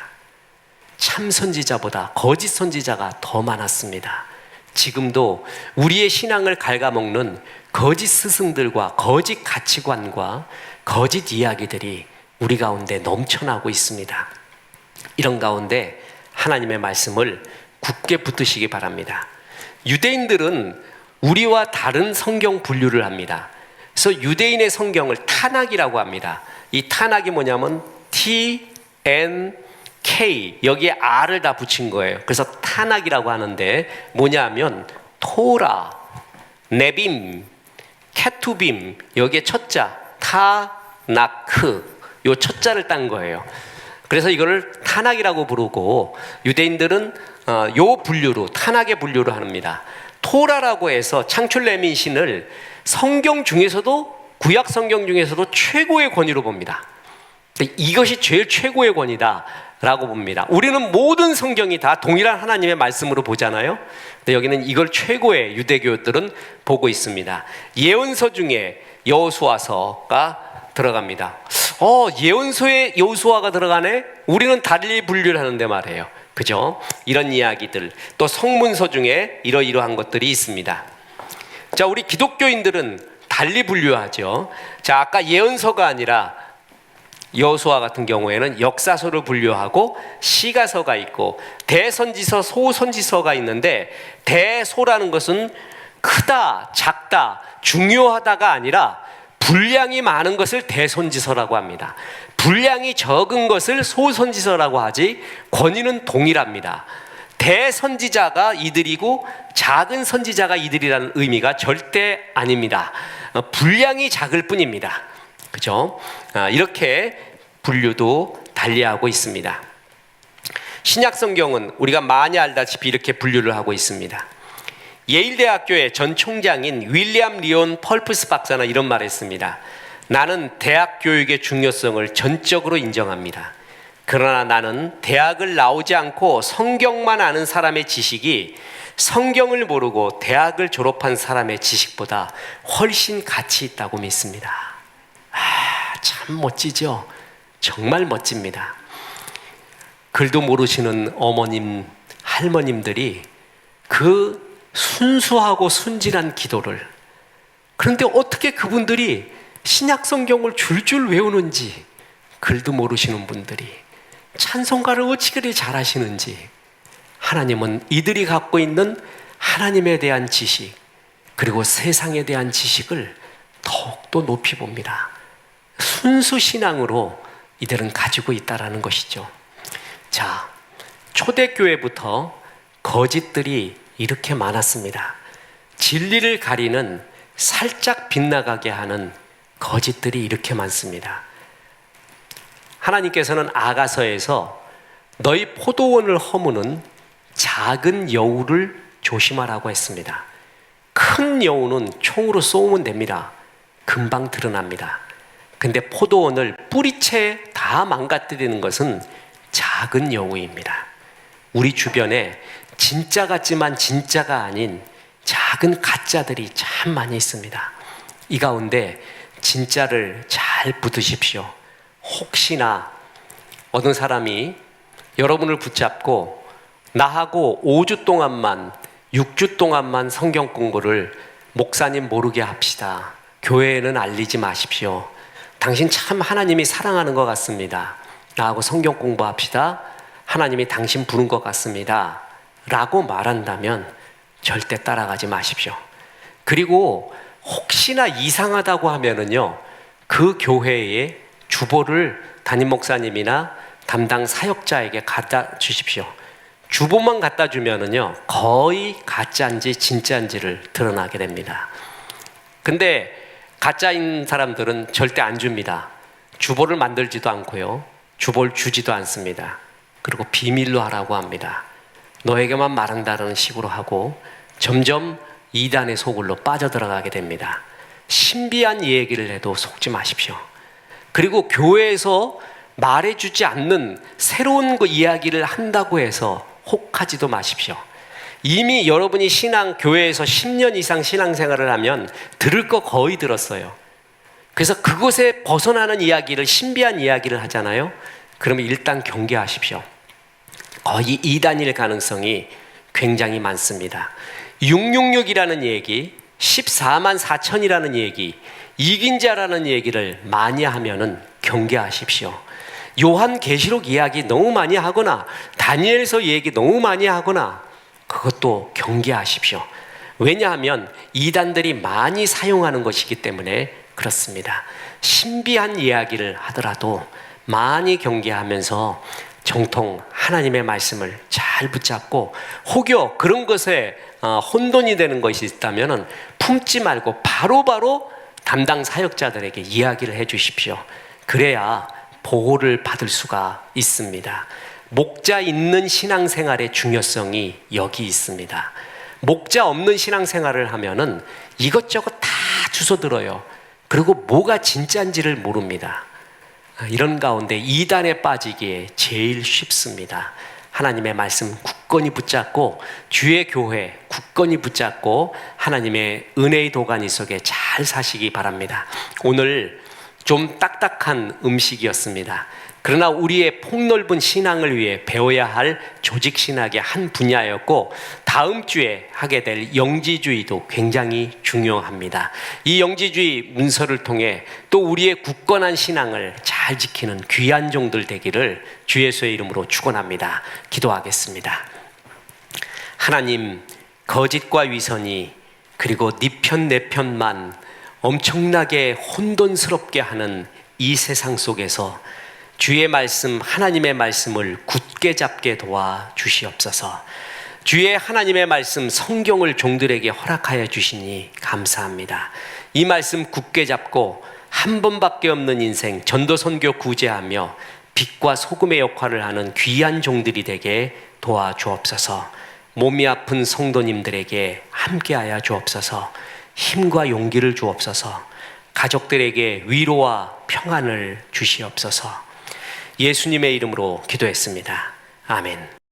참 선지자보다 거짓 선지자가 더 많았습니다. 지금도 우리의 신앙을 갉아먹는 거짓 스승들과 거짓 가치관과 거짓 이야기들이 우리 가운데 넘쳐나고 있습니다. 이런 가운데 하나님의 말씀을 굳게 붙드시기 바랍니다. 유대인들은 우리와 다른 성경 분류를 합니다. 그래서 유대인의 성경을 타낙이라고 합니다. 이 타낙이 뭐냐면 T, N, K, 여기에 R을 다 붙인 거예요. 그래서 타낙이라고 하는데 뭐냐면 토라, 네빔, 케투빔, 여기에 첫자 타나크, 요 첫자를 딴 거예요. 그래서 이거를 타낙이라고 부르고, 유대인들은 요 분류로, 타낙의 분류로 합니다. 토라라고 해서 창출레민신을 성경 중에서도, 구약 성경 중에서도 최고의 권위로 봅니다. 이것이 제일 최고의 권위다 라고 봅니다. 우리는 모든 성경이 다 동일한 하나님의 말씀으로 보잖아요. 근데 여기는 이걸 최고의, 유대교들은 보고 있습니다. 예언서 중에 여호수아서가 들어갑니다. 예언서에 여호수아가 들어가네? 우리는 달리 분류를 하는데 말이에요. 그죠? 이런 이야기들, 또 성문서 중에 이러이러한 것들이 있습니다. 자, 우리 기독교인들은 달리 분류하죠. 자, 아까 예언서가 아니라 여호수아 같은 경우에는 역사서를 분류하고 시가서가 있고 대선지서, 소선지서가 있는데, 대소라는 것은 크다, 작다, 중요하다가 아니라 분량이 많은 것을 대선지서라고 합니다. 분량이 적은 것을 소선지서라고 하지, 권위는 동일합니다. 대선지자가 이들이고 작은 선지자가 이들이라는 의미가 절대 아닙니다. 분량이 작을 뿐입니다. 그죠? 이렇게 분류도 달리하고 있습니다. 신약 성경은 우리가 많이 알다시피 이렇게 분류를 하고 있습니다. 예일대학교의 전 총장인 윌리엄 리온 펄프스 박사는 이런 말을 했습니다. 나는 대학 교육의 중요성을 전적으로 인정합니다. 그러나 나는 대학을 나오지 않고 성경만 아는 사람의 지식이 성경을 모르고 대학을 졸업한 사람의 지식보다 훨씬 가치 있다고 믿습니다. 참 멋지죠? 정말 멋집니다. 글도 모르시는 어머님, 할머님들이 그 순수하고 순진한 기도를, 그런데 어떻게 그분들이 신약 성경을 줄줄 외우는지, 글도 모르시는 분들이 찬송가를 어찌 그리 잘하시는지, 하나님은 이들이 갖고 있는 하나님에 대한 지식, 그리고 세상에 대한 지식을 더욱더 높이 봅니다. 순수 신앙으로 이들은 가지고 있다라는 것이죠. 자, 초대교회부터 거짓들이 이렇게 많았습니다. 진리를 가리는, 살짝 빗나가게 하는 거짓들이 이렇게 많습니다. 하나님께서는 아가서에서 너희 포도원을 허무는 작은 여우를 조심하라고 했습니다. 큰 여우는 총으로 쏘면 됩니다. 금방 드러납니다. 근데 포도원을 뿌리채 다 망가뜨리는 것은 작은 여우입니다. 우리 주변에 진짜 같지만 진짜가 아닌 작은 가짜들이 참 많이 있습니다. 이 가운데 진짜를 잘 붙드십시오. 혹시나 어떤 사람이 여러분을 붙잡고 나하고 5주 동안만, 6주 동안만 성경 공부를 목사님 모르게 합시다. 교회에는 알리지 마십시오. 당신 참 하나님이 사랑하는 것 같습니다. 나하고 성경 공부합시다. 하나님이 당신 부른 것 같습니다. 라고 말한다면 절대 따라가지 마십시오. 그리고 혹시나 이상하다고 하면은요, 그 교회의 주보를 담임 목사님이나 담당 사역자에게 갖다 주십시오. 주보만 갖다 주면은요, 거의 가짜인지 진짜인지를 드러나게 됩니다. 근데 가짜인 사람들은 절대 안 줍니다. 주보를 만들지도 않고요, 주보를 주지도 않습니다. 그리고 비밀로 하라고 합니다. 너에게만 말한다는 식으로 하고 점점 이단의 소굴로 빠져들어가게 됩니다. 신비한 얘기를 해도 속지 마십시오. 그리고 교회에서 말해주지 않는 새로운 그 이야기를 한다고 해서 혹하지도 마십시오. 이미 여러분이 교회에서 10년 이상 신앙생활을 하면 들을 거 거의 들었어요. 그래서 그곳에 벗어나는 이야기를, 신비한 이야기를 하잖아요. 그러면 일단 경계하십시오. 거의 이단일 가능성이 굉장히 많습니다. 666이라는 얘기, 14만 4천이라는 얘기, 이긴 자라는 얘기를 많이 하면은 경계하십시오. 요한계시록 이야기 너무 많이 하거나 다니엘서 얘기 너무 많이 하거나 그것도 경계하십시오. 왜냐하면 이단들이 많이 사용하는 것이기 때문에 그렇습니다. 신비한 이야기를 하더라도 많이 경계하면서 정통 하나님의 말씀을 잘 붙잡고, 혹여 그런 것에 혼돈이 되는 것이 있다면 품지 말고 바로바로 담당 사역자들에게 이야기를 해 주십시오. 그래야 보호를 받을 수가 있습니다. 목자 있는 신앙생활의 중요성이 여기 있습니다. 목자 없는 신앙생활을 하면은 이것저것 다 주워들어요. 그리고 뭐가 진짜인지를 모릅니다. 이런 가운데 이단에 빠지기에 제일 쉽습니다. 하나님의 말씀 굳건히 붙잡고, 주의 교회 굳건히 붙잡고 하나님의 은혜의 도가니 속에 잘 사시기 바랍니다. 오늘 좀 딱딱한 음식이었습니다. 그러나 우리의 폭넓은 신앙을 위해 배워야 할 조직신학의 한 분야였고, 다음 주에 하게 될 영지주의도 굉장히 중요합니다. 이 영지주의 문서를 통해 또 우리의 굳건한 신앙을 잘 지키는 귀한 종들 되기를 주 예수의 이름으로 축원합니다. 기도하겠습니다. 하나님, 거짓과 위선이 그리고 네 편 내 편만 엄청나게 혼돈스럽게 하는 이 세상 속에서 주의 말씀, 하나님의 말씀을 굳게 잡게 도와 주시옵소서. 주의 하나님의 말씀, 성경을 종들에게 허락하여 주시니 감사합니다. 이 말씀 굳게 잡고 한 번밖에 없는 인생 전도선교 구제하며 빛과 소금의 역할을 하는 귀한 종들이 되게 도와주옵소서. 몸이 아픈 성도님들에게 함께하여 주옵소서. 힘과 용기를 주옵소서. 가족들에게 위로와 평안을 주시옵소서. 예수님의 이름으로 기도했습니다. 아멘.